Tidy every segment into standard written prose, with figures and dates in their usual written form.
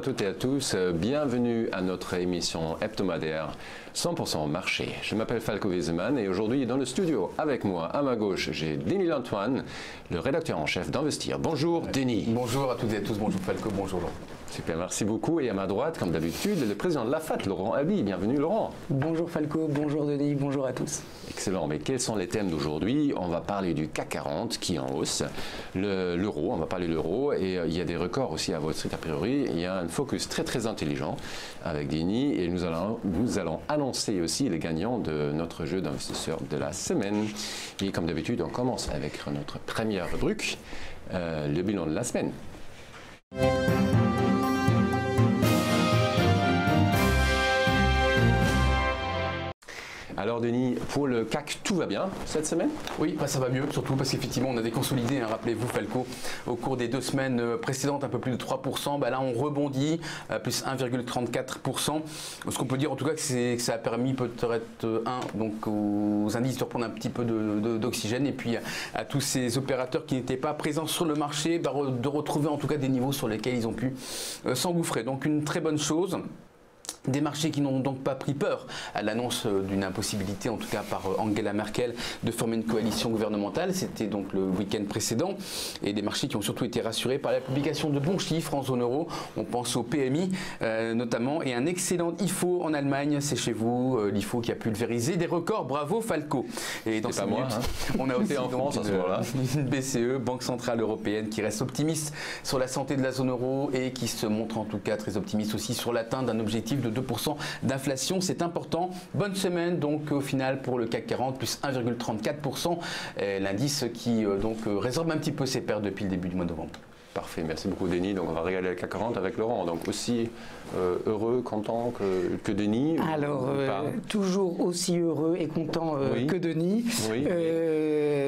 toutes et à tous, bienvenue à notre émission hebdomadaire 100% marché. Je m'appelle Falco Wiesemann et aujourd'hui dans le studio avec moi, à ma gauche, j'ai Denis Lantoine, le rédacteur en chef d'Investir. Bonjour Denis. Bonjour à toutes et à tous, bonjour Falco, bonjour Laurent. Super, merci beaucoup. Et à ma droite, comme d'habitude, le président de la FAT, Laurent Haby. Bienvenue Laurent. Bonjour Falco, bonjour Denis, bonjour à tous. Excellent, mais quels sont les thèmes d'aujourd'hui? On va parler du CAC 40 qui est en hausse, l'euro, on va parler de l'euro et il y a des records aussi à Wall Street a priori. Il y a un focus très intelligent avec Denis et nous allons annoncer aussi les gagnants de notre jeu d'investisseurs de la semaine. Et comme d'habitude, on commence avec notre première rubrique, le bilan de la semaine. Alors Denis, pour le CAC, tout va bien cette semaine? Oui, ça va mieux, surtout parce qu'effectivement on a déconsolidé, hein, rappelez-vous Falco, au cours des 2 semaines précédentes, un peu plus de 3%, là on rebondit, plus 1,34%. Ce qu'on peut dire en tout cas, que ça a permis peut-être donc aux indices de reprendre un petit peu d'oxygène et puis à tous ces opérateurs qui n'étaient pas présents sur le marché, de retrouver en tout cas des niveaux sur lesquels ils ont pu s'engouffrer. Donc une très bonne chose. Des marchés qui n'ont donc pas pris peur à l'annonce d'une impossibilité, en tout cas par Angela Merkel, de former une coalition gouvernementale. C'était donc le week-end précédent. Et des marchés qui ont surtout été rassurés par la publication de bons chiffres en zone euro. On pense au PMI notamment. Et un excellent IFO en Allemagne, c'est chez vous, l'IFO qui a pulvérisé des records. Bravo Falco. Et dans ces minutes, on a aussi en France à ce moment-là une BCE, Banque Centrale Européenne, qui reste optimiste sur la santé de la zone euro et qui se montre en tout cas très optimiste aussi sur l'atteinte d'un objectif de 2% d'inflation, c'est important. Bonne semaine donc au final pour le CAC 40, plus 1,34%, l'indice qui donc résorbe un petit peu ses pertes depuis le début du mois de novembre. Parfait, merci beaucoup Denis. Donc on va regarder le CAC 40 avec Laurent. Donc aussi heureux, content que Denis? Alors toujours aussi heureux et content oui. que Denis. Oui.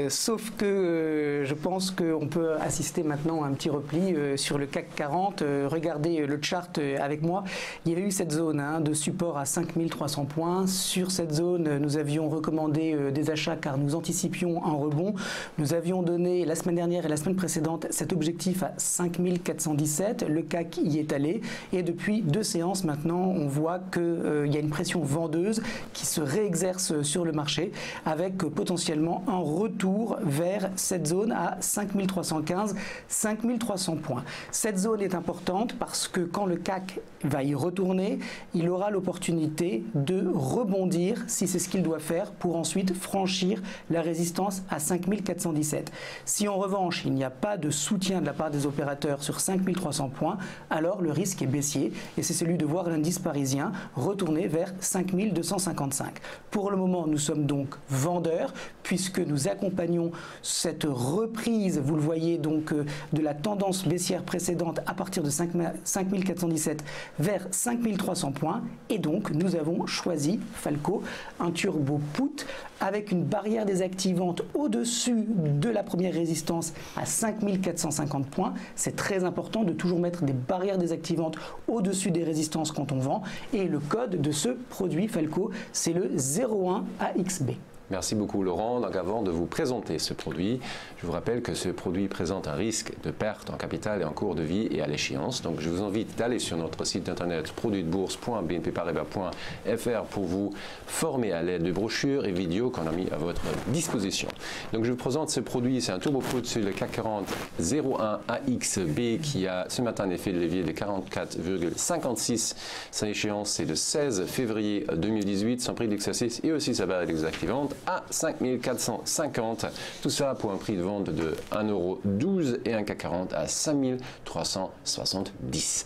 Sauf que je pense qu'on peut assister maintenant à un petit repli sur le CAC 40. Regardez le chart avec moi. Il y avait eu cette zone de support à 5300 points. Sur cette zone, nous avions recommandé des achats car nous anticipions un rebond. Nous avions donné la semaine dernière et la semaine précédente cet objectif à 5417. Le CAC y est allé et depuis 2 séances maintenant, on voit qu'il y a une pression vendeuse qui se réexerce sur le marché avec potentiellement un retour vers cette zone à 5315, 5300 points. Cette zone est importante parce que quand le CAC va y retourner, il aura l'opportunité de rebondir si c'est ce qu'il doit faire pour ensuite franchir la résistance à 5417. Si en revanche, il n'y a pas de soutien de la part des opérateurs sur 5300 points, alors le risque est baissier et c'est celui de voir l'indice parisien retourner vers 5255. Pour le moment, nous sommes donc vendeurs puisque nous accompagnons cette reprise, vous le voyez donc, de la tendance baissière précédente à partir de 5417 vers 5300 points et donc nous avons choisi Falco, un turbo put avec une barrière désactivante au-dessus de la première résistance à 5450 points. C'est très important de toujours mettre des barrières désactivantes au-dessus des résistances quand on vend. Et le code de ce produit Falco, c'est le 01AXB. Merci beaucoup Laurent. Donc avant de vous présenter ce produit, je vous rappelle que ce produit présente un risque de perte en capital et en cours de vie et à l'échéance. Donc je vous invite d'aller sur notre site internet produitsdebourse.bnpparibas.fr pour vous former à l'aide de brochures et vidéos qu'on a mis à votre disposition. Donc je vous présente ce produit, c'est un turbo put sur le CAC 40 01AXB qui a ce matin un effet de levier de 44,56. Sa échéance c'est le 16 février 2018, son prix d'exercice et aussi sa barre désactivante à 5450. Tout ça pour un prix de vente de 1,12 € et un CAC 40 à 5370.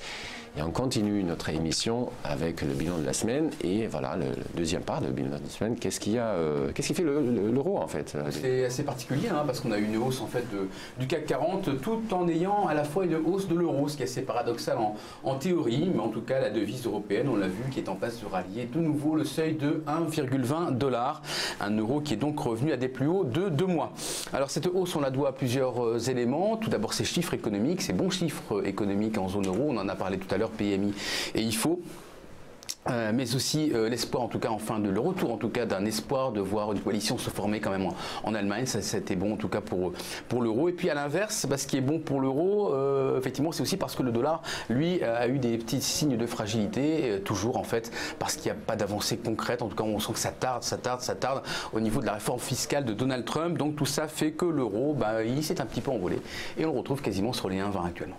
Et on continue notre émission avec le bilan de la semaine. Et voilà, le deuxième part du bilan de la semaine. Qu'est-ce qui fait l'euro en fait? C'est assez particulier parce qu'on a une hausse en fait du CAC 40 tout en ayant à la fois une hausse de l'euro, ce qui est assez paradoxal en théorie. Mais en tout cas, la devise européenne, on l'a vu, qui est en passe de rallier de nouveau le seuil de 1,20$. Un euro qui est donc revenu à des plus hauts de 2 mois. Alors cette hausse, on la doit à plusieurs éléments. Tout d'abord, ces chiffres économiques, ces bons chiffres économiques en zone euro. On en a parlé tout à l'heure, PMI et IFO. Mais aussi l'espoir, en tout cas, enfin, le retour, en tout cas, d'un espoir de voir une coalition se former quand même en Allemagne. Ça a été bon, en tout cas, pour l'euro. Et puis, à l'inverse, ce qui est bon pour l'euro, effectivement, c'est aussi parce que le dollar, lui, a eu des petits signes de fragilité, toujours, en fait, parce qu'il n'y a pas d'avancée concrète. En tout cas, on sent que ça tarde au niveau de la réforme fiscale de Donald Trump. Donc, tout ça fait que l'euro, il s'est un petit peu envolé. Et on le retrouve quasiment sur les 1,20 actuellement.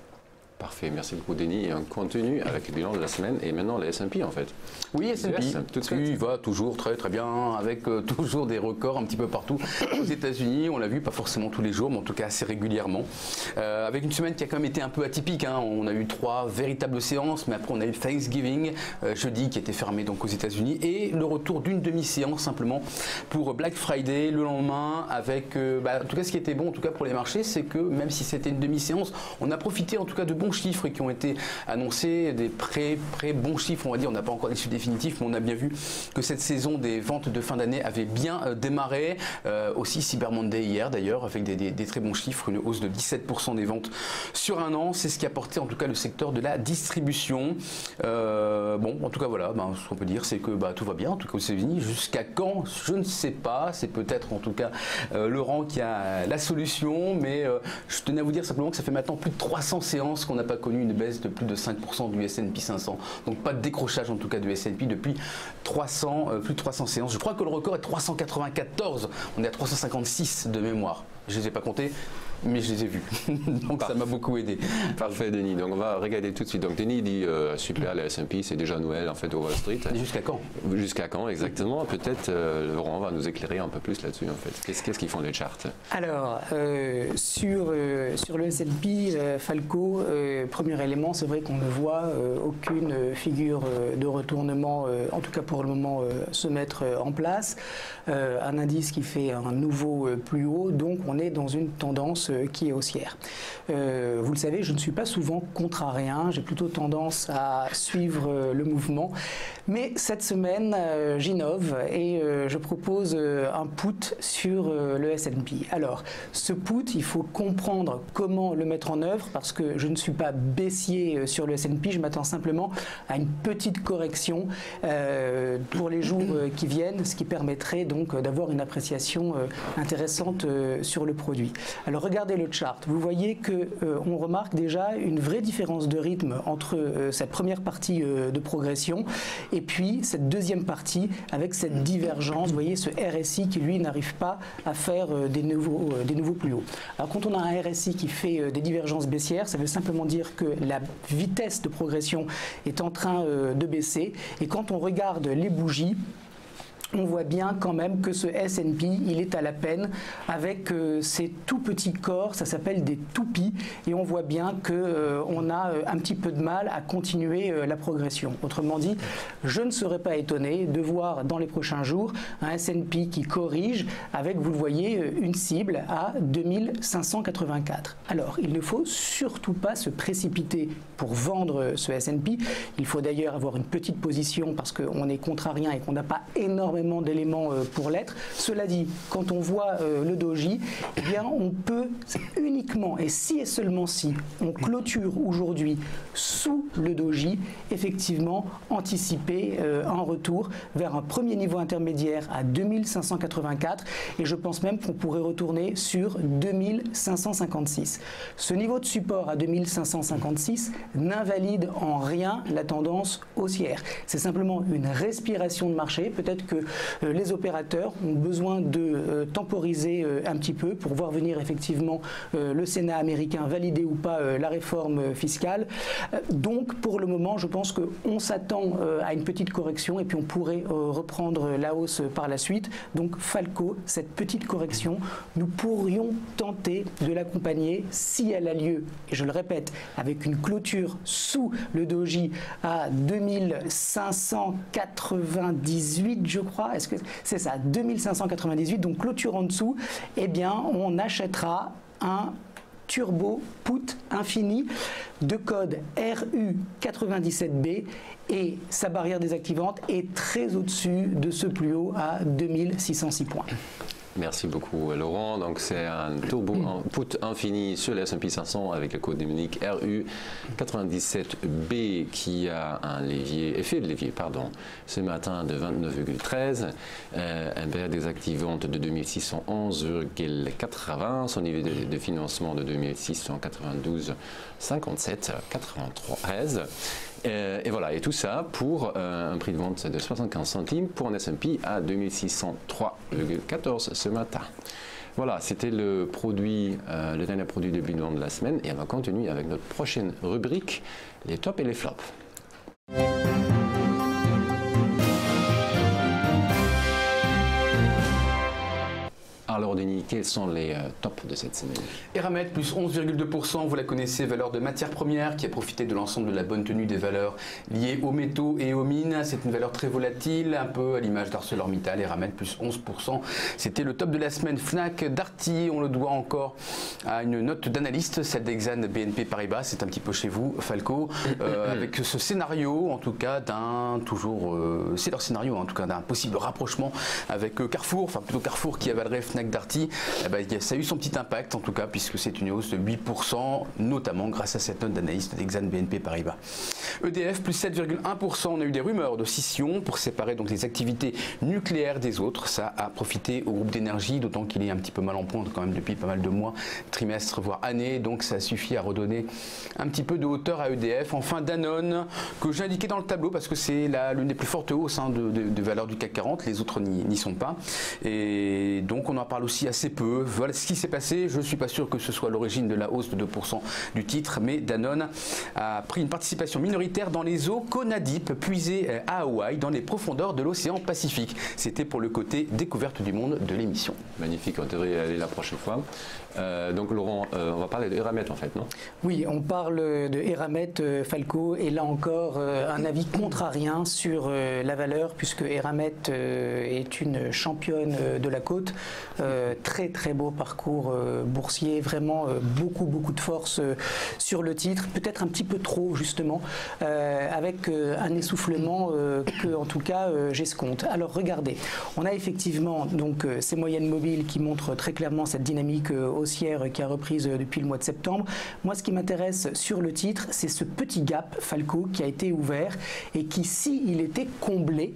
Parfait, merci beaucoup Denis. Et on continue avec le bilan de la semaine et maintenant le S&P en fait. Oui, S&P, tout de suite. Il va toujours très très bien, avec toujours des records un petit peu partout. Aux États-Unis, on l'a vu, pas forcément tous les jours, mais en tout cas assez régulièrement. Avec une semaine qui a quand même été un peu atypique. On a eu 3 véritables séances, mais après on a eu Thanksgiving, jeudi, qui était fermé donc aux États-Unis, et le retour d'une demi-séance simplement pour Black Friday le lendemain. Avec, en tout cas, ce qui était bon, en tout cas pour les marchés, c'est que même si c'était une demi-séance, on a profité en tout cas de bons chiffres qui ont été annoncés, des bons chiffres, on va dire. On n'a pas encore les chiffres définitifs, mais on a bien vu que cette saison des ventes de fin d'année avait bien démarré. Aussi Cyber Monday hier d'ailleurs, avec des très bons chiffres, une hausse de 17% des ventes sur un an. C'est ce qui a porté en tout cas le secteur de la distribution. En tout cas voilà, ce qu'on peut dire, c'est que tout va bien, en tout cas aux États-Unis. Jusqu'à quand, je ne sais pas. C'est peut-être en tout cas Laurent qui a la solution, mais je tenais à vous dire simplement que ça fait maintenant plus de 300 séances qu'on n'a pas connu une baisse de plus de 5% du S&P 500. Donc pas de décrochage en tout cas du S&P depuis plus de 300 séances. Je crois que le record est 394. On est à 356 de mémoire. Je ne les ai pas comptés, mais je les ai vus. Donc ça m'a beaucoup aidé. Parfait Denis, donc on va regarder tout de suite. Donc Denis dit super, la S&P c'est déjà Noël en fait au Wall Street. Jusqu'à quand? Jusqu'à quand exactement? Peut-être Laurent va nous éclairer un peu plus là-dessus en fait. Qu'est-ce qu'ils font les charts? Alors sur le S&P, Falco, premier élément, c'est vrai qu'on ne voit aucune figure de retournement, en tout cas pour le moment, se mettre en place. Un indice qui fait un nouveau plus haut, donc on est dans une tendance qui est haussière. Vous le savez, je ne suis pas souvent contrarien, j'ai plutôt tendance à suivre le mouvement, mais cette semaine j'innove et je propose un put sur le S&P. Alors ce put, il faut comprendre comment le mettre en œuvre, parce que je ne suis pas baissier sur le S&P, je m'attends simplement à une petite correction pour les jours qui viennent, ce qui permettrait donc d'avoir une appréciation intéressante sur le produit. Alors regardez le chart, vous voyez qu'on remarque déjà une vraie différence de rythme entre cette première partie de progression et puis cette deuxième partie avec cette divergence, vous voyez ce RSI qui lui n'arrive pas à faire des nouveaux plus hauts. Alors quand on a un RSI qui fait des divergences baissières, ça veut simplement dire que la vitesse de progression est en train de baisser, et quand on regarde les bougies, on voit bien quand même que ce S&P, il est à la peine avec ces tout petits corps, ça s'appelle des toupies, et on voit bien qu'on a un petit peu de mal à continuer la progression. Autrement dit, je ne serais pas étonné de voir dans les prochains jours un S&P qui corrige avec, vous le voyez, une cible à 2584. Alors, il ne faut surtout pas se précipiter pour vendre ce S&P. Il faut d'ailleurs avoir une petite position parce qu'on est contrarien et qu'on n'a pas énormément d'éléments pour l'être. Cela dit, quand on voit le doji, eh bien on peut uniquement, et si et seulement si, on clôture aujourd'hui sous le doji, effectivement anticiper un retour vers un premier niveau intermédiaire à 2584, et je pense même qu'on pourrait retourner sur 2556. Ce niveau de support à 2556 n'invalide en rien la tendance haussière. C'est simplement une respiration de marché. Peut-être que les opérateurs ont besoin de temporiser un petit peu pour voir venir effectivement le Sénat américain valider ou pas la réforme fiscale. Donc pour le moment, je pense qu'on s'attend à une petite correction et puis on pourrait reprendre la hausse par la suite. Donc Falco, cette petite correction, nous pourrions tenter de l'accompagner si elle a lieu, et je le répète, avec une clôture sous le doji à 2598, je crois. Est-ce que c'est ça, 2598, donc clôture en dessous, eh bien on achètera un turbo put infini de code RU97B, et sa barrière désactivante est très au-dessus de ce plus haut à 2606 points. Merci beaucoup Laurent. Donc c'est un turbo en put infini sur le S&P 500 avec le code mnémonique RU97B qui a un effet de levier ce matin de 29,13, un BR désactivante de 2611,80, son niveau de financement de 2692,57, 93. Et voilà, et tout ça pour un prix de vente de 75 centimes pour un S&P à 2603,14 ce matin. Voilà, c'était le dernier produit de bilan de la semaine et on va continuer avec notre prochaine rubrique, les tops et les flops. Alors Denis, quels sont les tops de cette semaine? Eramet plus 11,2%, vous la connaissez, valeur de matières premières qui a profité de l'ensemble de la bonne tenue des valeurs liées aux métaux et aux mines. C'est une valeur très volatile, un peu à l'image d'ArcelorMittal. Eramet plus 11%, c'était le top de la semaine. Fnac Darty, on le doit encore à une note d'analyste, celle d'Exane BNP Paribas, c'est un petit peu chez vous Falco, avec ce scénario en tout cas c'est leur scénario en tout cas d'un possible rapprochement avec Carrefour, enfin plutôt Carrefour qui avalerait Fnac Darty. Ça a eu son petit impact en tout cas puisque c'est une hausse de 8%, notamment grâce à cette note d'analyste d'Exane BNP Paribas. EDF plus 7,1%, on a eu des rumeurs de scission pour séparer donc les activités nucléaires des autres. Ça a profité au groupe d'énergie, d'autant qu'il est un petit peu mal en point quand même depuis pas mal de mois, trimestres voire années, donc ça suffit à redonner un petit peu de hauteur à EDF. Enfin Danone, que j'ai indiqué dans le tableau parce que c'est l'une des plus fortes hausses de valeur du CAC 40, les autres n'y sont pas. Et donc on en parle aussi assez peu. Voilà ce qui s'est passé. Je ne suis pas sûr que ce soit l'origine de la hausse de 2% du titre, mais Danone a pris une participation minoritaire dans les eaux Conadip, puisées à Hawaï, dans les profondeurs de l'océan Pacifique. C'était pour le côté découverte du monde de l'émission. Magnifique, on devrait y aller la prochaine fois. Donc Laurent, on va parler de Eramet en fait, non? Oui, on parle de Eramet, Falco, et là encore un avis contrarien sur la valeur, puisque Eramet est une championne de la côte. Très très beau parcours boursier, vraiment beaucoup de force sur le titre, peut-être un petit peu trop justement, avec un essoufflement que en tout cas j'escompte. Alors regardez, on a effectivement donc ces moyennes mobiles qui montrent très clairement cette dynamique haussière qui a reprise depuis le mois de septembre. Moi ce qui m'intéresse sur le titre, c'est ce petit gap Falco qui a été ouvert et qui, s'il était comblé,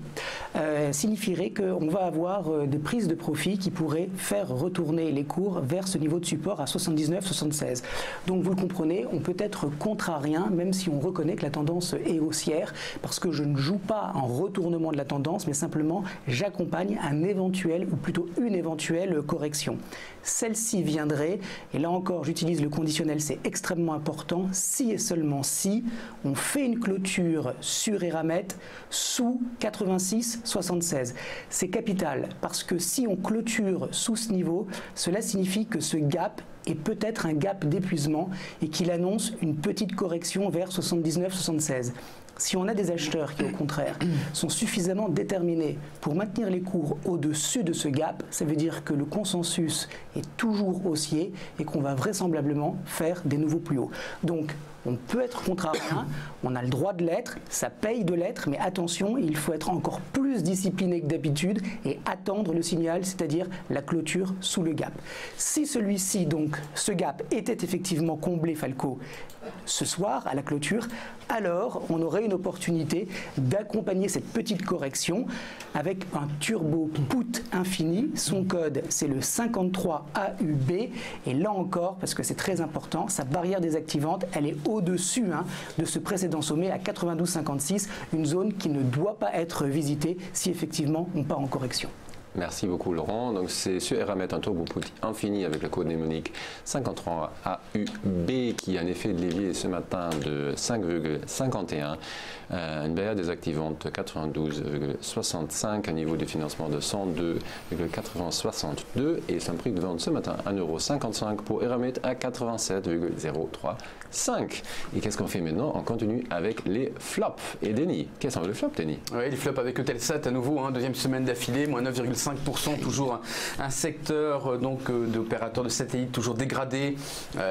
signifierait qu'on va avoir des prises de profit qui pourraient faire retourner les cours vers ce niveau de support à 79-76. Donc vous le comprenez, on peut être contrarien même si on reconnaît que la tendance est haussière, parce que je ne joue pas en retournement de la tendance, mais simplement j'accompagne un éventuel, ou plutôt une éventuelle correction. Celle-ci viendrait, et là encore j'utilise le conditionnel, c'est extrêmement important, si et seulement si on fait une clôture sur Eramet sous 86,76. C'est capital, parce que si on clôture sous ce niveau, cela signifie que ce gap est peut-être un gap d'épuisement et qu'il annonce une petite correction vers 79,76. Si on a des acheteurs qui, au contraire, sont suffisamment déterminés pour maintenir les cours au-dessus de ce gap, ça veut dire que le consensus est toujours haussier et qu'on va vraisemblablement faire des nouveaux plus hauts. Donc, on peut être contrarien, on a le droit de l'être, ça paye de l'être, mais attention, il faut être encore plus discipliné que d'habitude et attendre le signal, c'est-à-dire la clôture sous le gap. Si celui-ci, donc ce gap, était effectivement comblé, Falco, ce soir à la clôture, alors on aurait une opportunité d'accompagner cette petite correction avec un turbo put infini. Son code, c'est le 53 AUB, et là encore, parce que c'est très important, sa barrière désactivante, elle est au-dessus de ce précédent sommet à 92,56, une zone qui ne doit pas être visitée si effectivement on part en correction. Merci beaucoup Laurent. Donc c'est sur Eramet un turbo put infini avec le code mnémonique 53 AUB qui a un effet de levier ce matin de 5,51, une barrière désactivante 92,65, un niveau de financement de 102,8062 et c'est un prix de vente ce matin 1,55 € pour Eramet à 87,035. Et qu'est-ce qu'on fait maintenant? On continue avec les flops. Et Denis, quels sont les flops, Denis? Oui, les flops avec Eutelsat à nouveau, deuxième semaine d'affilée, moins 9,5%. 5%, toujours un secteur d'opérateurs de satellites toujours dégradé.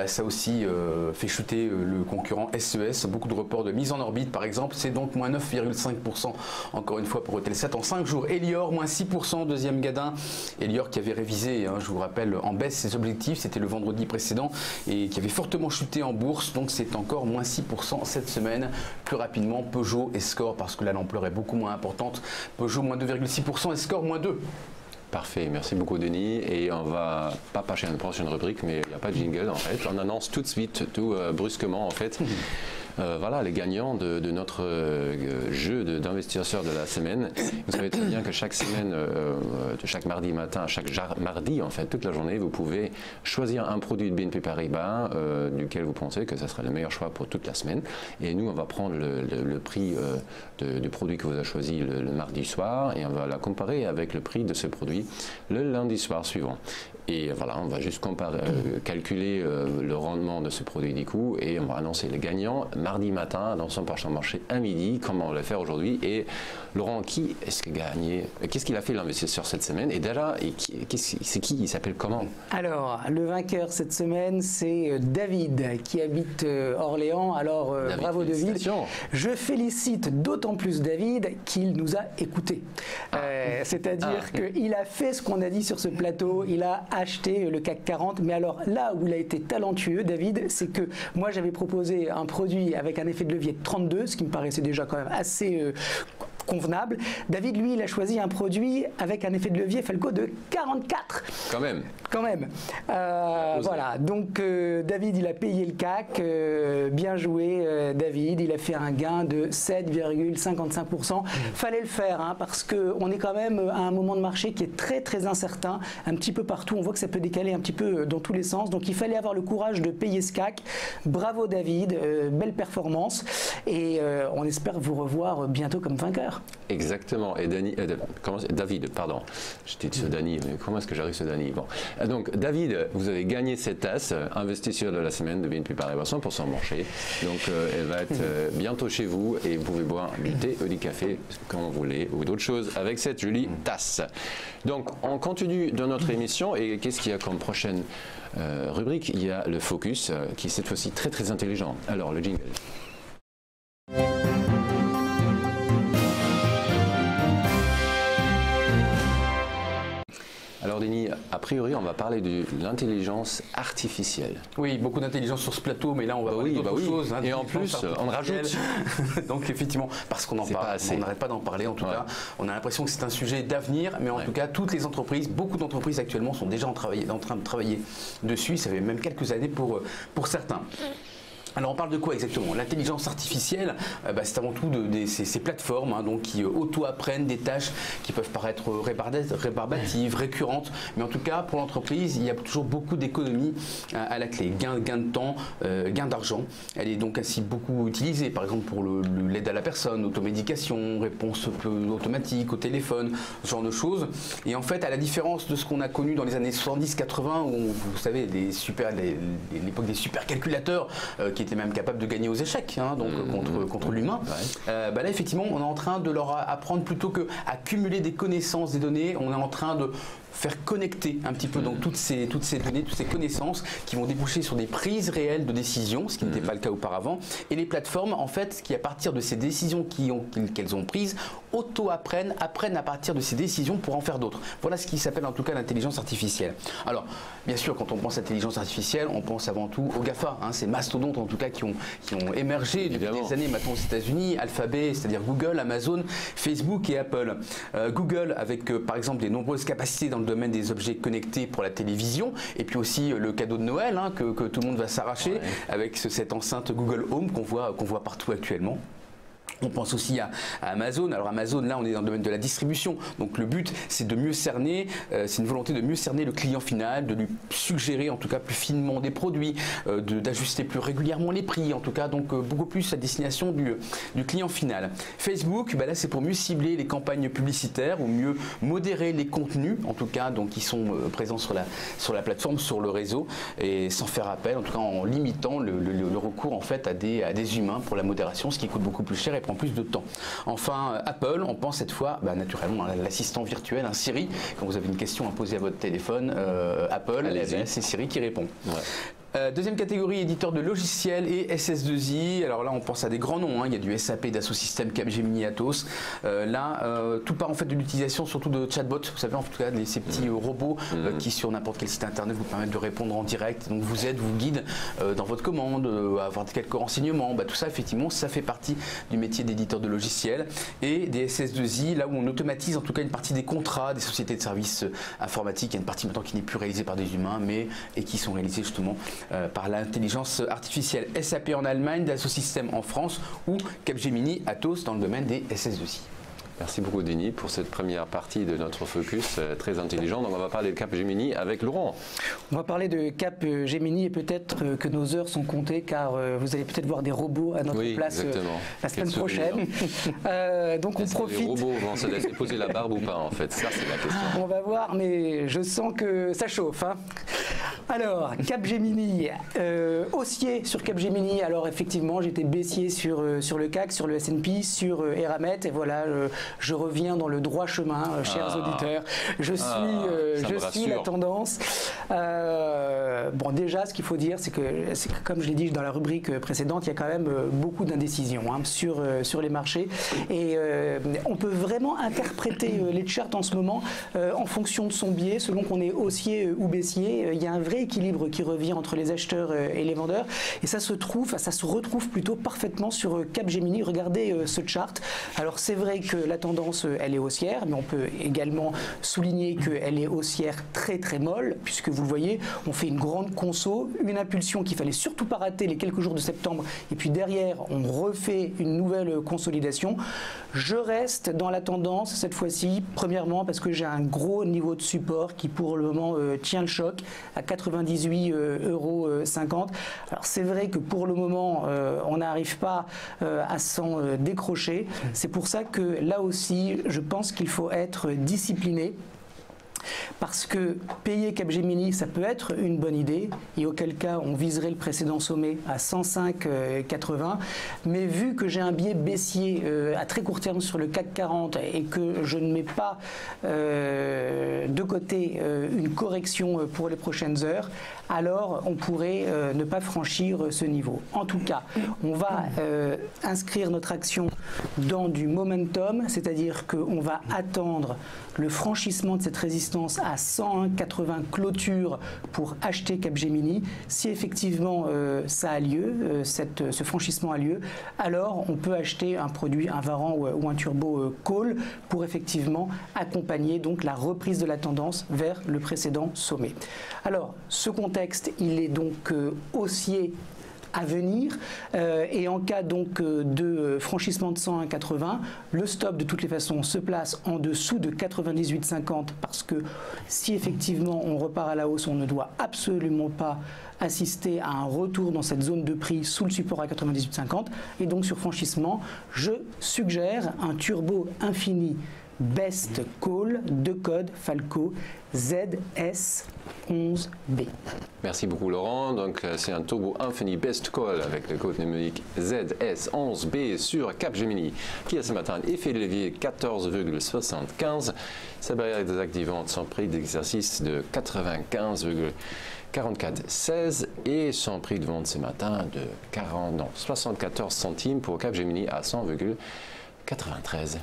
Ça aussi fait chuter le concurrent SES. Beaucoup de reports de mise en orbite par exemple. C'est donc moins 9,5% encore une fois pour Eutelsat en 5 jours. Elior, moins 6%, deuxième gadin. Elior qui avait révisé, je vous rappelle, en baisse ses objectifs. C'était le vendredi précédent et qui avait fortement chuté en bourse. Donc c'est encore moins 6% cette semaine. Plus rapidement, Peugeot et Score, parce que là l'ampleur est beaucoup moins importante. Peugeot moins 2,6% et Score moins 2%. Parfait, merci beaucoup Denis. Et on va pas passer à une prochaine rubrique, mais il n'y a pas de jingle en fait. On annonce tout de suite, tout brusquement en fait. Voilà les gagnants de notre jeu d'investisseurs de la semaine. Vous savez très bien que chaque semaine, de chaque mardi matin, chaque mardi en fait, toute la journée, vous pouvez choisir un produit de BNP Paribas duquel vous pensez que ça sera le meilleur choix pour toute la semaine. Et nous, on va prendre le prix du produit que vous avez choisi le mardi soir et on va la comparer avec le prix de ce produit le lundi soir suivant. Et voilà, on va juste calculer le rendement de ce produit du coup et on va annoncer les gagnants mardi matin dans son prochain marché à midi, comme on va le faire aujourd'hui. Et Laurent, qui est-ce qui a gagné? Qu'est-ce qu'il a fait l'investisseur cette semaine? Et déjà, c'est qui? Il s'appelle comment? Alors, le vainqueur cette semaine, c'est David qui habite Orléans. Alors, David, bravo David. Je félicite d'autant plus David qu'il nous a écoutés. C'est-à-dire qu'il a fait ce qu'on a dit sur ce plateau. Il a acheté le CAC 40, mais alors là où il a été talentueux, David, c'est que moi j'avais proposé un produit avec un effet de levier de 32, ce qui me paraissait déjà quand même assez convenable. David, lui, il a choisi un produit avec un effet de levier Falco de 44. Quand même. Quand même. Voilà, donc David, il a payé le CAC. Bien joué, David. Il a fait un gain de 7,55%. Fallait le faire, hein, parce qu'on est quand même à un moment de marché qui est très très incertain, un petit peu partout. On voit que ça peut décaler un petit peu dans tous les sens. Donc il fallait avoir le courage de payer ce CAC. Bravo David, belle performance. Et on espère vous revoir bientôt comme vainqueur. Exactement. Et David, pardon. J'étais sur Dany, mais comment est-ce que j'arrive sur Dany? Bon. Donc, David, vous avez gagné cette tasse, investisseur de la semaine de BNP Paribas 100% marché. Donc, elle va être bientôt chez vous et vous pouvez boire du thé ou du café, comme vous voulez, ou d'autres choses avec cette jolie tasse. Donc, on continue dans notre émission et qu'est-ce qu'il y a comme prochaine rubrique? Il y a le focus qui est cette fois-ci très très intelligent. Alors, le jingle. Alors Denis, a priori on va parler de l'intelligence artificielle. Oui, beaucoup d'intelligence sur ce plateau, mais là on va parler d'autres choses. Et en plus, on rajoute. Donc effectivement, parce qu'on en parle, on n'arrête pas d'en parler en tout cas. On a l'impression que c'est un sujet d'avenir, mais en tout cas toutes les entreprises, beaucoup d'entreprises actuellement sont déjà en train de travailler dessus. Ça fait même quelques années pour certains. Alors on parle de quoi exactement? L'intelligence artificielle, c'est avant tout ces plateformes donc, qui auto-apprennent des tâches qui peuvent paraître rébarbatives, récurrentes, mais en tout cas pour l'entreprise il y a toujours beaucoup d'économies à la clé, gain de temps, gain d'argent. Elle est donc ainsi beaucoup utilisée par exemple pour l'aide à la personne, automédication, réponse automatique au téléphone, ce genre de choses. Et en fait à la différence de ce qu'on a connu dans les années 70-80 où vous savez l'époque des supercalculateurs qui étaient même capables de gagner aux échecs, hein, donc contre l'humain. Là, effectivement, on est en train de leur apprendre plutôt qu'à cumuler des connaissances, des données, on est en train de faire connecter un petit peu donc toutes ces données, toutes ces connaissances qui vont déboucher sur des prises réelles de décisions, ce qui n'était pas le cas auparavant. Et les plateformes, en fait, qui à partir de ces décisions qu'elles ont prises, apprennent à partir de ces décisions pour en faire d'autres. Voilà ce qui s'appelle en tout cas l'intelligence artificielle. Alors, bien sûr, quand on pense à l'intelligence artificielle, on pense avant tout aux GAFA, hein, ces mastodontes en tout cas qui ont émergé depuis des années maintenant aux États-Unis, Alphabet, c'est-à-dire Google, Amazon, Facebook et Apple. Google avec par exemple des nombreuses capacités dans le domaine des objets connectés pour la télévision et puis aussi le cadeau de Noël hein, que tout le monde va s'arracher avec cette enceinte Google Home qu'on voit partout actuellement. On pense aussi à Amazon. Alors Amazon, là, on est dans le domaine de la distribution. Donc le but, c'est de mieux cerner, c'est une volonté de mieux cerner le client final, de lui suggérer en tout cas plus finement des produits, d'ajuster plus régulièrement les prix, en tout cas donc beaucoup plus à destination du client final. Facebook, là, c'est pour mieux cibler les campagnes publicitaires ou mieux modérer les contenus, en tout cas donc qui sont présents sur la plateforme, sur le réseau, et sans faire appel, en tout cas en limitant le recours en fait à des humains pour la modération, ce qui coûte beaucoup plus cher et prend plus de temps. Enfin, Apple, on pense cette fois naturellement à l'assistant virtuel, un Siri. Quand vous avez une question à poser à votre téléphone, Apple, c'est Siri qui répond. Ouais. Deuxième catégorie, éditeur de logiciels et SS2I. Alors là, on pense à des grands noms. Il y a du SAP, Dassault Systèmes, Capgemini, Atos. Tout part en fait de l'utilisation surtout de chatbots. Vous savez, en tout cas, ces petits robots qui, sur n'importe quel site internet, vous permettent de répondre en direct. Donc, vous aident, vous guident dans votre commande, à avoir quelques renseignements. Tout ça, effectivement, ça fait partie du métier d'éditeur de logiciels. Et des SS2I, là où on automatise en tout cas une partie des contrats des sociétés de services informatiques. Il y a une partie maintenant qui n'est plus réalisée par des humains, et qui sont réalisées justement par l'intelligence artificielle. SAP en Allemagne, Dassault Systèmes en France ou Capgemini, Atos dans le domaine des SS2I. Merci beaucoup Denis pour cette première partie de notre focus très intelligent. Donc on va parler de Capgemini avec Laurent. On va parler de Capgemini et peut-être que nos heures sont comptées car vous allez peut-être voir des robots à notre place la semaine prochaine. Donc on profite. Les robots vont se laisser poser la barbe ou pas en fait? Ça c'est la question. On va voir, mais je sens que ça chauffe. Alors Capgemini, haussier sur Capgemini. Alors effectivement j'étais baissier sur le CAC, sur le S&P, sur Eramet et voilà. Je reviens dans le droit chemin, chers auditeurs. Je suis la tendance. Bon, déjà, ce qu'il faut dire, c'est que, comme je l'ai dit dans la rubrique précédente, il y a quand même beaucoup d'indécisions sur les marchés. Et on peut vraiment interpréter les charts en ce moment en fonction de son biais, selon qu'on est haussier ou baissier. Il y a un vrai équilibre qui revient entre les acheteurs et les vendeurs. Et ça se retrouve plutôt parfaitement sur Capgemini. Regardez ce chart. Alors, c'est vrai que la tendance, elle est haussière, mais on peut également souligner qu'elle est haussière très très molle, puisque vous le voyez, on fait une grande conso, une impulsion qu'il fallait surtout pas rater les quelques jours de septembre, et puis derrière, on refait une nouvelle consolidation. Je reste dans la tendance cette fois-ci, premièrement parce que j'ai un gros niveau de support qui pour le moment tient le choc à 98,50 €. Alors c'est vrai que pour le moment, on n'arrive pas à s'en décrocher. C'est pour ça que là aussi, je pense qu'il faut être discipliné. Parce que payer Capgemini, ça peut être une bonne idée, et auquel cas on viserait le précédent sommet à 105,80. Mais vu que j'ai un biais baissier à très court terme sur le CAC 40 et que je ne mets pas de côté une correction pour les prochaines heures, alors on pourrait ne pas franchir ce niveau. En tout cas, on va inscrire notre action dans du momentum, c'est-à-dire qu'on va attendre le franchissement de cette résistance à 101,80 clôture pour acheter Capgemini. Si effectivement ça a lieu, ce franchissement a lieu, alors on peut acheter un produit, un Varan ou un Turbo Call pour effectivement accompagner donc la reprise de la tendance vers le précédent sommet. Alors ce contexte, il est donc haussier à venir et en cas donc de franchissement de 101,80, le stop de toutes les façons se place en dessous de 98,50 parce que si effectivement on repart à la hausse, on ne doit absolument pas assister à un retour dans cette zone de prix sous le support à 98,50 et donc sur franchissement, je suggère un turbo infini Best Call de code Falco ZS11B. Merci beaucoup Laurent. Donc c'est un turbo infini Best Call avec le code numérique ZS11B sur Capgemini qui a ce matin un effet de levier 14,75. Sa barrière désactivante son prix d'exercice de 95,4416 et son prix de vente ce matin de 74 centimes pour Capgemini à 100,93.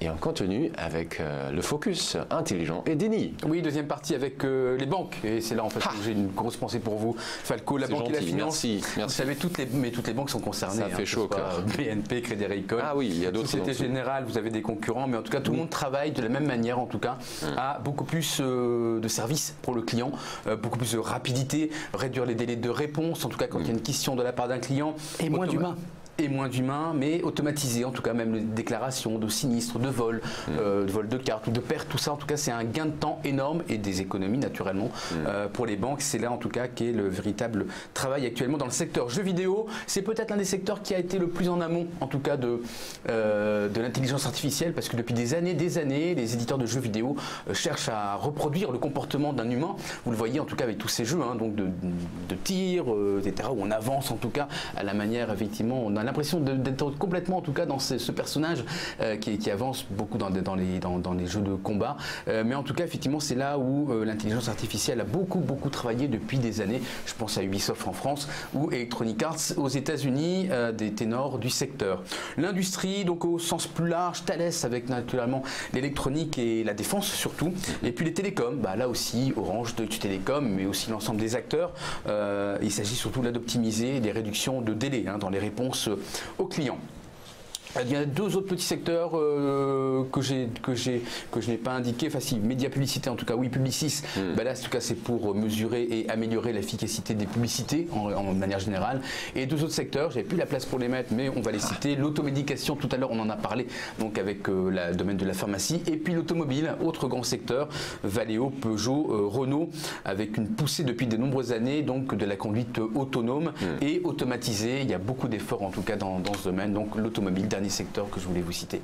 Et on continue avec le focus intelligent et Denis. Oui, deuxième partie avec les banques. Et c'est là en fait que j'ai une grosse pensée pour vous. Falco, la banque et la finance. Merci. Vous savez, toutes les banques sont concernées. Ça fait chaud. BNP, Crédit Agricole. Ah oui, il y a d'autres. Société Générale, vous avez des concurrents. Mais en tout cas, tout le monde travaille de la même manière, en tout cas, à beaucoup plus de services pour le client, beaucoup plus de rapidité, réduire les délais de réponse, en tout cas quand il y a une question de la part d'un client. Et moins d'humains. Et moins d'humains, mais automatisé, en tout cas même les déclarations de sinistres, de vols, de cartes ou de pertes, tout ça en tout cas c'est un gain de temps énorme et des économies naturellement pour les banques. C'est là en tout cas qu'est le véritable travail actuellement dans le secteur jeux vidéo. C'est peut-être l'un des secteurs qui a été le plus en amont en tout cas de l'intelligence artificielle parce que depuis des années, les éditeurs de jeux vidéo cherchent à reproduire le comportement d'un humain. Vous le voyez en tout cas avec tous ces jeux, donc de tir, etc. où on avance en tout cas à la manière effectivement, on a l'impression d'être complètement, en tout cas, dans ce personnage qui avance beaucoup dans les jeux de combat. Mais en tout cas, effectivement, c'est là où l'intelligence artificielle a beaucoup travaillé depuis des années. Je pense à Ubisoft en France ou Electronic Arts aux États-Unis, des ténors du secteur. L'industrie, donc au sens plus large, Thales avec naturellement l'électronique et la défense surtout. Et puis les télécoms, là aussi, Orange, Deutsche Telekom, mais aussi l'ensemble des acteurs. Il s'agit surtout là d'optimiser les réductions de délai dans les réponses aux clients. Il y a deux autres petits secteurs que je n'ai pas indiqués. Enfin, si, médias publicité, en tout cas, oui, Publicis. Là, en tout cas, c'est pour mesurer et améliorer l'efficacité des publicités en manière générale. Et deux autres secteurs, j'avais plus la place pour les mettre, mais on va les citer. L'automédication, tout à l'heure, on en a parlé, donc avec le domaine de la pharmacie. Et puis l'automobile, autre grand secteur, Valeo, Peugeot, Renault, avec une poussée depuis de nombreuses années, donc de la conduite autonome et automatisée. Il y a beaucoup d'efforts, en tout cas, dans ce domaine. Donc l'automobile, secteur que je voulais vous citer.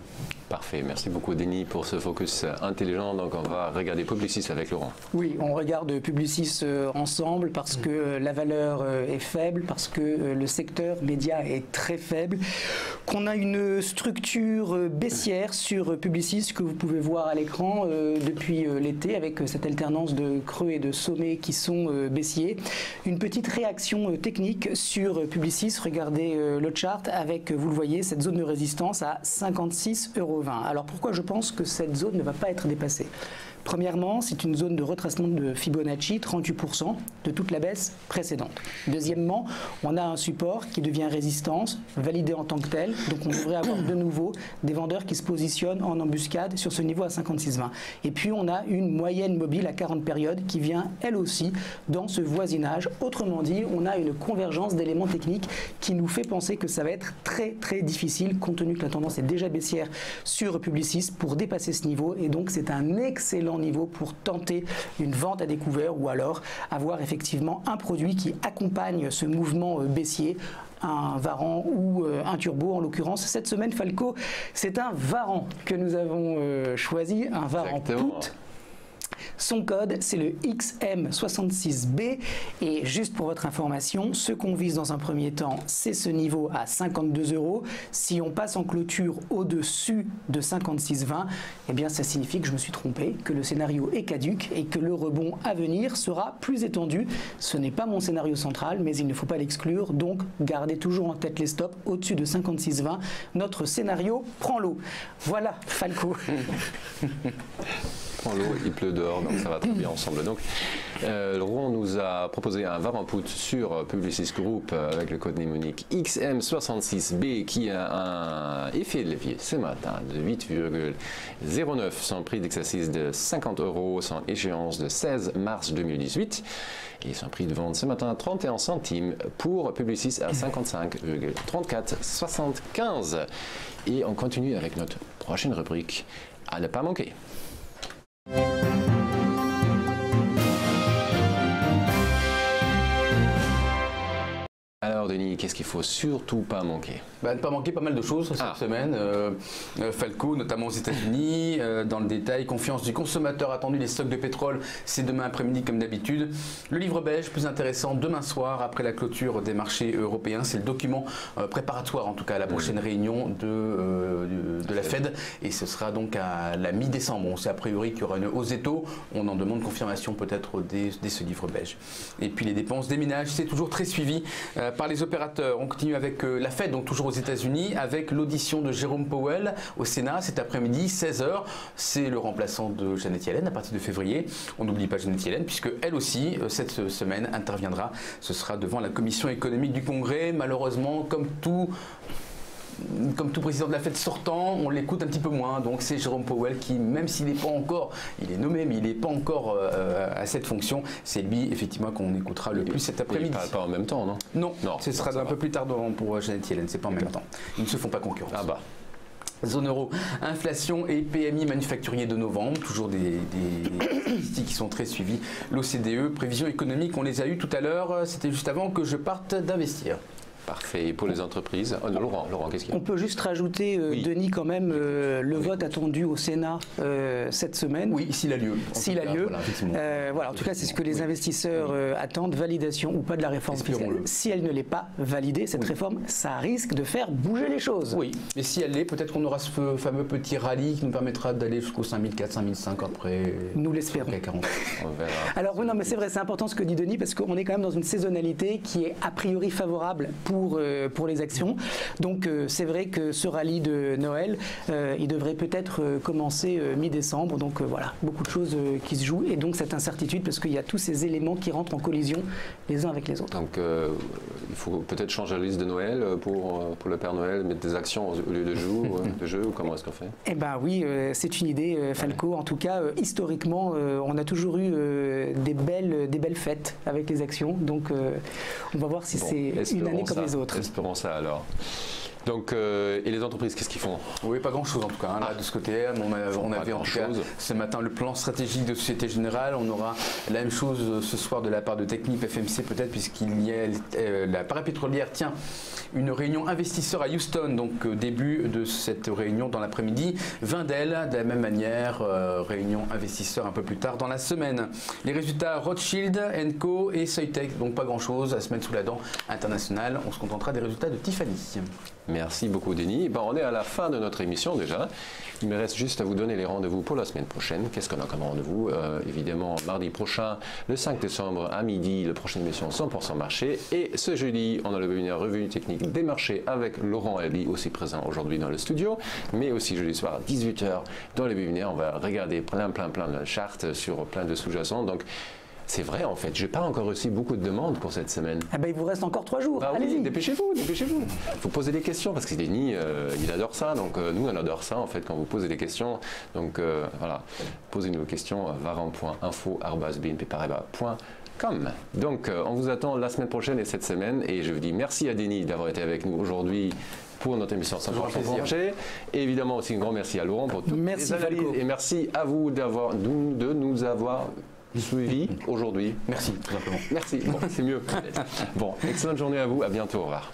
Parfait, merci beaucoup Denis pour ce focus intelligent. Donc on va regarder Publicis avec Laurent. Oui, on regarde Publicis ensemble parce que la valeur est faible, parce que le secteur média est très faible, qu'on a une structure baissière sur Publicis que vous pouvez voir à l'écran depuis l'été avec cette alternance de creux et de sommets qui sont baissiers. Une petite réaction technique sur Publicis, regardez le chart avec, vous le voyez, cette zone de résistance à 56,20 €. Alors pourquoi je pense que cette zone ne va pas être dépassée ? Premièrement, c'est une zone de retracement de Fibonacci, 38% de toute la baisse précédente. Deuxièmement, on a un support qui devient résistance, validé en tant que tel. Donc on devrait avoir de nouveau des vendeurs qui se positionnent en embuscade sur ce niveau à 56,20. Et puis on a une moyenne mobile à 40 périodes qui vient elle aussi dans ce voisinage. Autrement dit, on a une convergence d'éléments techniques qui nous fait penser que ça va être très difficile compte tenu que la tendance est déjà baissière sur Publicis pour dépasser ce niveau. Et donc c'est un excellent niveau pour tenter une vente à découvert ou alors avoir effectivement un produit qui accompagne ce mouvement baissier, un Varan ou un Turbo en l'occurrence. Cette semaine, Falco, c'est un Varan que nous avons choisi, un Varan Put. Son code, c'est le XM66B. Et juste pour votre information, ce qu'on vise dans un premier temps, c'est ce niveau à 52 €. Si on passe en clôture au-dessus de 56,20, eh bien ça signifie que je me suis trompé, que le scénario est caduc et que le rebond à venir sera plus étendu. Ce n'est pas mon scénario central, mais il ne faut pas l'exclure. Donc, gardez toujours en tête les stops au-dessus de 56,20. Notre scénario prend l'eau. Voilà, Falco. Prend l'eau, il pleut dehors, donc ça va très bien ensemble. Donc, Laurent nous a proposé un Varan Put sur Publicis Group avec le code mnémonique XM66B qui a un effet de levier ce matin de 8,09, son prix d'exercice de 50 €, son échéance de 16 mars 2018 et son prix de vente ce matin 31 centimes pour Publicis à 55,3475. Et on continue avec notre prochaine rubrique à ne pas manquer. Alors Denis, qu'est-ce qu'il faut surtout pas manquer? Ne pas manquer pas mal de choses cette semaine. Falco, notamment aux États-Unis, dans le détail, confiance du consommateur attendu, les stocks de pétrole, c'est demain après-midi comme d'habitude. Le livre belge, plus intéressant, demain soir, après la clôture des marchés européens. C'est le document préparatoire, en tout cas, à la prochaine réunion de la Fed. Et ce sera donc à la mi-décembre. On sait a priori qu'il y aura une hausse des taux. On en demande confirmation peut-être dès ce livre belge. Et puis les dépenses des ménages, c'est toujours très suivi par les opérateurs. On continue avec la Fed, donc toujours aux États-Unis, avec l'audition de Jérôme Powell au Sénat cet après-midi, 16 h. C'est le remplaçant de Janet Yellen à partir de février. On n'oublie pas Janet Yellen, puisque elle aussi, cette semaine, interviendra. Ce sera devant la Commission économique du Congrès. Malheureusement, comme tout président de la Fed sortant, on l'écoute un petit peu moins. Donc c'est Jérôme Powell qui, même s'il n'est pas encore, il est nommé, mais il n'est pas encore à cette fonction, c'est lui effectivement qu'on écoutera le plus cet après-midi. Il ne parle pas en même temps, non? Non, ce sera un peu plus tard pour Janet Yellen, c'est pas en même temps. Ils ne se font pas concurrence. Ah bah. Zone euro, inflation et PMI manufacturier de novembre, toujours des statistiques qui sont très suivies. L'OCDE, prévisions économiques, on les a eues tout à l'heure, c'était juste avant que je parte d'investir. Parfait. Et pour les entreprises, Laurent, qu'est-ce qu'il y a? On peut juste rajouter, Oui. Denis, quand même, le vote attendu au Sénat cette semaine. Oui, s'il a lieu. S'il a lieu. Voilà, effectivement. Voilà, en tout cas, c'est ce que les investisseurs attendent, validation ou pas de la réforme fiscale. Espérons-le. Si elle ne l'est pas validée, cette réforme, ça risque de faire bouger les choses. Oui, et si elle l'est, peut-être qu'on aura ce fameux petit rallye qui nous permettra d'aller jusqu'au 5004, 5005 après. Nous l'espérons. CAC 40. On verra. Alors oui, non, mais c'est vrai, c'est important ce que dit Denis, parce qu'on est quand même dans une saisonnalité qui est a priori favorable pour les actions. Donc c'est vrai que ce rallye de Noël, il devrait peut-être commencer mi-décembre. Donc voilà, beaucoup de choses qui se jouent, et donc cette incertitude, parce qu'il y a tous ces éléments qui rentrent en collision les uns avec les autres. Donc il faut peut-être changer la liste de Noël pour le Père Noël, mettre des actions au lieu de jeux, ou comment est-ce qu'on fait? Eh bien oui, c'est une idée, Falco. En tout cas, historiquement, on a toujours eu des belles fêtes avec les actions. Donc on va voir si c'est une année comme les autres. Espérons ça alors. Donc, et les entreprises, qu'est-ce qu'ils font? Oui, pas grand-chose en tout cas. Hein, là, de ce côté, on avait en tout cas ce matin le plan stratégique de Société Générale. On aura la même chose ce soir de la part de Technip FMC peut-être, puisqu'il y a la parapétrolière tient une réunion investisseurs à Houston, donc début de cette réunion dans l'après-midi. Wendel, de la même manière, réunion investisseurs un peu plus tard dans la semaine. Les résultats Rothschild, Co et Soitec, donc pas grand-chose à se mettre sous la dent internationale. On se contentera des résultats de Tiffany. Merci beaucoup, Denis. Bon, on est à la fin de notre émission déjà. Il me reste juste à vous donner les rendez-vous pour la semaine prochaine. Qu'est-ce qu'on a comme rendez-vous? Évidemment, mardi prochain, le 5 décembre à midi, la prochaine émission 100% marché. Et ce jeudi, on a le webinaire revue technique des marchés avec Laurent Elby, aussi présent aujourd'hui dans le studio. Mais aussi jeudi soir à 18h, dans le webinaire, on va regarder plein de charts sur plein de sous-jacents. Donc, c'est vrai, en fait, je n'ai pas encore reçu beaucoup de demandes pour cette semaine. Ah ben, il vous reste encore 3 jours. Ah Allez-y. oui, dépêchez-vous. Il faut poser des questions, parce que Denis, il adore ça. Donc nous, on adore ça, en fait, quand vous posez des questions. Donc voilà, posez-nous vos questions, varan.info@bnpparibas.com. Donc on vous attend la semaine prochaine et cette semaine. Et je vous dis merci à Denis d'avoir été avec nous aujourd'hui pour notre émission 100% marché. Et évidemment aussi un grand merci à Laurent pour toutes les analyses. Et merci à vous de nous avoir suivi aujourd'hui. Merci, tout simplement. Merci, bon, c'est mieux. Bon, excellente journée à vous, à bientôt, au revoir.